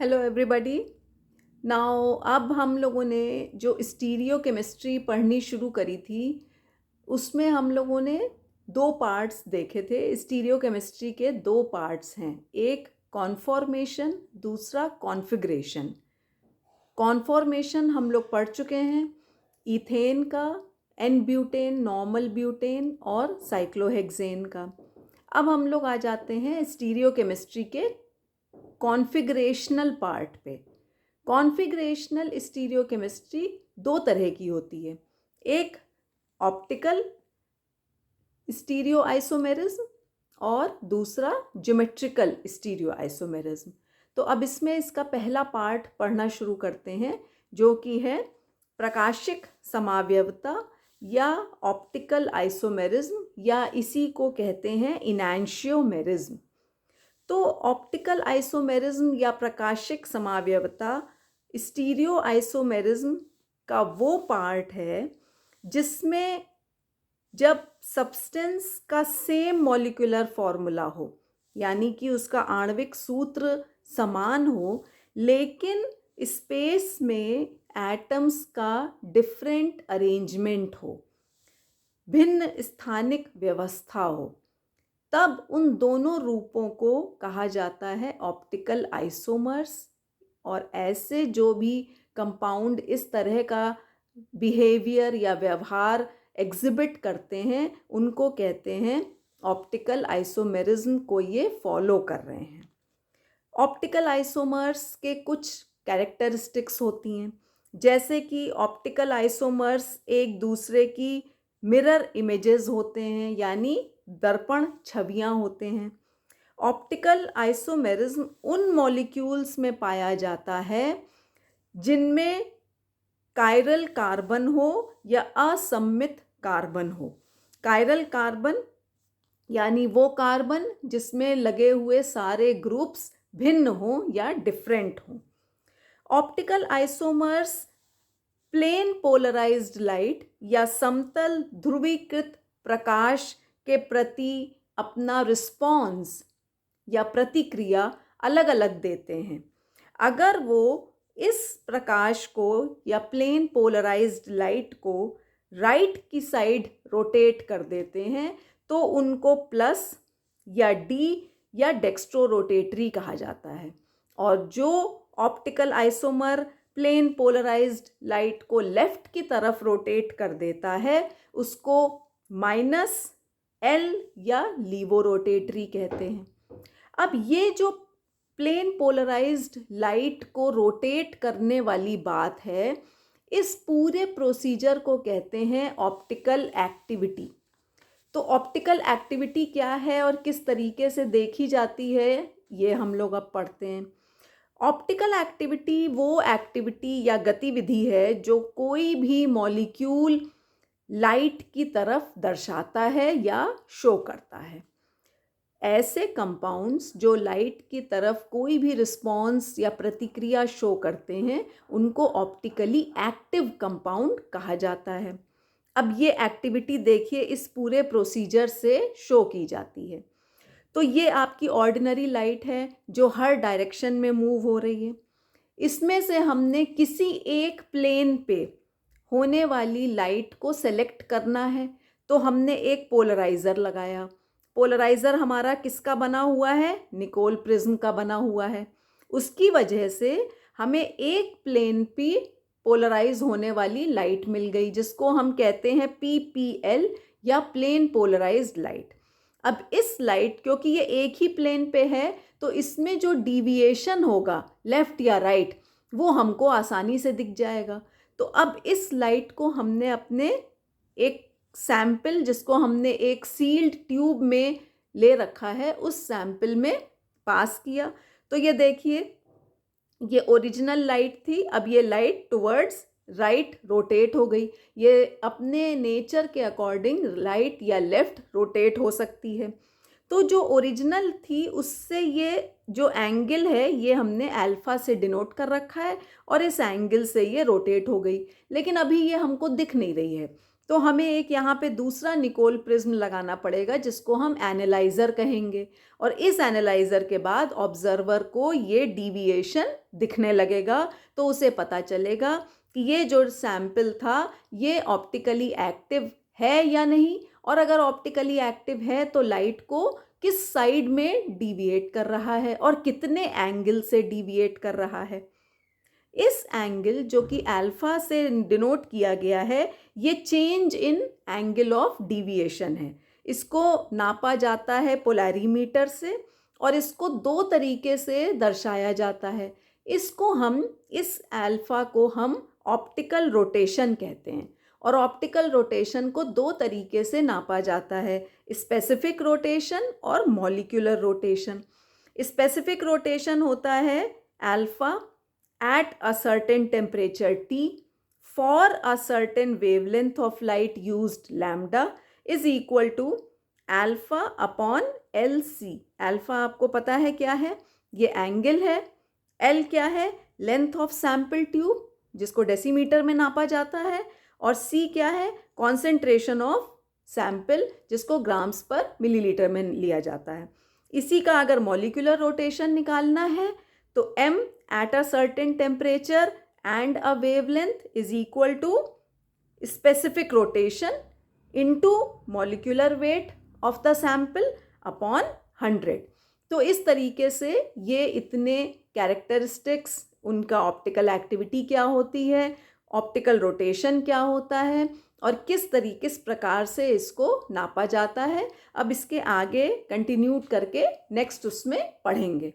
Hello everybody. Now अब हम लोगों ने जो स्टीरियो केमिस्ट्री पढ़नी शुरू करी थी उसमें हम लोगों ने दो पार्ट्स देखे थे। स्टीरियो केमिस्ट्री के दो पार्ट्स हैं, एक कॉन्फॉर्मेशन, दूसरा कॉन्फ़िगरेशन। कॉन्फॉर्मेशन हम लोग पढ़ चुके हैं, इथेन का, एन ब्यूटेन, नॉर्मल ब्यूटेन और साइक्लोहेक्सेन का। अब हम लोग आ जाते हैं स्टीरियो केमिस्ट्री के कॉन्फ़िगरेशनल पार्ट पे। कॉन्फ़िगरेशनल स्टीरियोकेमिस्ट्री दो तरह की होती है, एक ऑप्टिकल स्टीरियो आइसोमेरिज्म और दूसरा ज्योमेट्रिकल स्टीरियो आइसोमेरिज्म। तो अब इसमें इसका पहला पार्ट पढ़ना शुरू करते हैं, जो कि है प्रकाशिक समावयवता या ऑप्टिकल आइसोमेरिज्म, या इसी को कहते हैं इनैंशियोमेरिज्म। तो ऑप्टिकल आइसोमेरिज्म या प्रकाशिक समावयवता स्टीरियो आइसोमेरिज्म का वो पार्ट है जिसमें जब सब्सटेंस का सेम मॉलिक्यूलर फॉर्मूला हो, यानी कि उसका आणविक सूत्र समान हो, लेकिन स्पेस में एटम्स का डिफरेंट अरेंजमेंट हो, भिन्न स्थानिक व्यवस्था हो, तब उन दोनों रूपों को कहा जाता है ऑप्टिकल आइसोमर्स। और ऐसे जो भी कंपाउंड इस तरह का बिहेवियर या व्यवहार एग्जिबिट करते हैं उनको कहते हैं ऑप्टिकल आइसोमेरिज्म को ये फॉलो कर रहे हैं। ऑप्टिकल आइसोमर्स के कुछ कैरेक्टरिस्टिक्स होती हैं, जैसे कि ऑप्टिकल आइसोमर्स एक दूसरे की मिरर इमेजेस होते हैं, यानी दर्पण छवियां होते हैं। ऑप्टिकल आइसोमेरिज्म उन मॉलिक्यूल्स में पाया जाता है जिनमें कायरल कार्बन हो या असम्मित कार्बन हो। कायरल कार्बन यानी वो कार्बन जिसमें लगे हुए सारे ग्रुप्स भिन्न हों या डिफरेंट हों। Optical isomers plane polarised light या समतल ध्रुवीकृत प्रकाश के प्रति अपना रिस्पॉन्स या प्रतिक्रिया अलग अलग देते हैं। अगर वो इस प्रकाश को या प्लेन पोलराइज्ड लाइट को राइट की साइड रोटेट कर देते हैं तो उनको प्लस या डी या डेक्स्ट्रो रोटेटरी कहा जाता है। और जो optical isomer plane polarised light को लेफ्ट की तरफ रोटेट कर देता है उसको माइनस एल या लीवो रोटेटरी कहते हैं। अब ये जो प्लेन पोलराइज्ड लाइट को रोटेट करने वाली बात है, इस पूरे प्रोसीजर को कहते हैं ऑप्टिकल एक्टिविटी। तो ऑप्टिकल एक्टिविटी क्या है और किस तरीके से देखी जाती है, ये हम लोग अब पढ़ते हैं। ऑप्टिकल एक्टिविटी वो एक्टिविटी या गतिविधि है जो कोई भी मॉलिक्यूल लाइट की तरफ दर्शाता है या शो करता है। ऐसे कंपाउंड्स जो लाइट की तरफ कोई भी रिस्पॉन्स या प्रतिक्रिया शो करते हैं उनको ऑप्टिकली एक्टिव कंपाउंड कहा जाता है। अब ये एक्टिविटी देखिए इस पूरे प्रोसीजर से शो की जाती है। तो ये आपकी ऑर्डिनरी लाइट है जो हर डायरेक्शन में मूव हो रही है। इसमें से हमने किसी एक प्लेन पे होने वाली लाइट को सेलेक्ट करना है, तो हमने एक पोलराइज़र लगाया। पोलराइज़र हमारा किसका बना हुआ है? निकोल प्रिज्म का बना हुआ है। उसकी वजह से हमें एक प्लेन पे पोलराइज होने वाली लाइट मिल गई, जिसको हम कहते हैं PPL या प्लेन पोलराइज्ड लाइट। अब इस लाइट, क्योंकि ये एक ही प्लेन पे है, तो इसमें जो डिविएशन होगा लेफ़्ट या राइट वो हमको आसानी से दिख जाएगा। तो अब इस लाइट को हमने अपने एक सैंपल, जिसको हमने एक सील्ड ट्यूब में ले रखा है, उस सैंपल में पास किया। तो ये देखिए, ये ओरिजिनल लाइट थी, अब ये लाइट टुवर्ड्स राइट रोटेट हो गई। ये अपने नेचर के अकॉर्डिंग राइट या लेफ़्ट रोटेट हो सकती है। तो जो ओरिजिनल थी उससे ये जो एंगल है ये हमने अल्फ़ा से डिनोट कर रखा है और इस एंगल से ये रोटेट हो गई, लेकिन अभी ये हमको दिख नहीं रही है तो हमें एक यहाँ पे दूसरा निकोल प्रिज्म लगाना पड़ेगा जिसको हम एनालाइज़र कहेंगे, और इस एनालाइज़र के बाद ऑब्जर्वर को ये डीविएशन दिखने लगेगा, तो उसे पता चलेगा कि ये जो सैंपल था ये ऑप्टिकली एक्टिव है या नहीं, और अगर ऑप्टिकली एक्टिव है तो लाइट को किस साइड में डीविएट कर रहा है और कितने एंगल से डीविएट कर रहा है। इस एंगल जो कि अल्फा से डिनोट किया गया है, ये change in angle of deviation है। इसको नापा जाता है पोलैरीमीटर से, और इसको दो तरीके से दर्शाया जाता है। इसको हम इस अल्फा को हम ऑप्टिकल रोटेशन कहते हैं, और ऑप्टिकल रोटेशन को दो तरीके से नापा जाता है, स्पेसिफिक रोटेशन और मॉलिक्यूलर रोटेशन। स्पेसिफिक रोटेशन होता है alpha at a certain temperature T for a certain wavelength of light used lambda is equal to alpha upon LC। Alpha आपको पता है क्या है, ये एंगल है। L क्या है, लेंथ ऑफ सैंपल ट्यूब जिसको डेसीमीटर में नापा जाता है, और C क्या है, कॉन्सेंट्रेशन ऑफ सैंपल जिसको ग्राम्स पर मिलीलीटर में लिया जाता है। इसी का अगर मॉलिक्यूलर रोटेशन निकालना है तो m at a certain temperature and a wavelength is equal to specific rotation into molecular weight of the sample upon 100। तो इस तरीके से ये इतने कैरेक्टरिस्टिक्स, उनका ऑप्टिकल एक्टिविटी क्या होती है, ऑप्टिकल रोटेशन क्या होता है, और किस प्रकार से इसको नापा जाता है, अब इसके आगे कंटिन्यू करके नेक्स्ट उसमें पढ़ेंगे।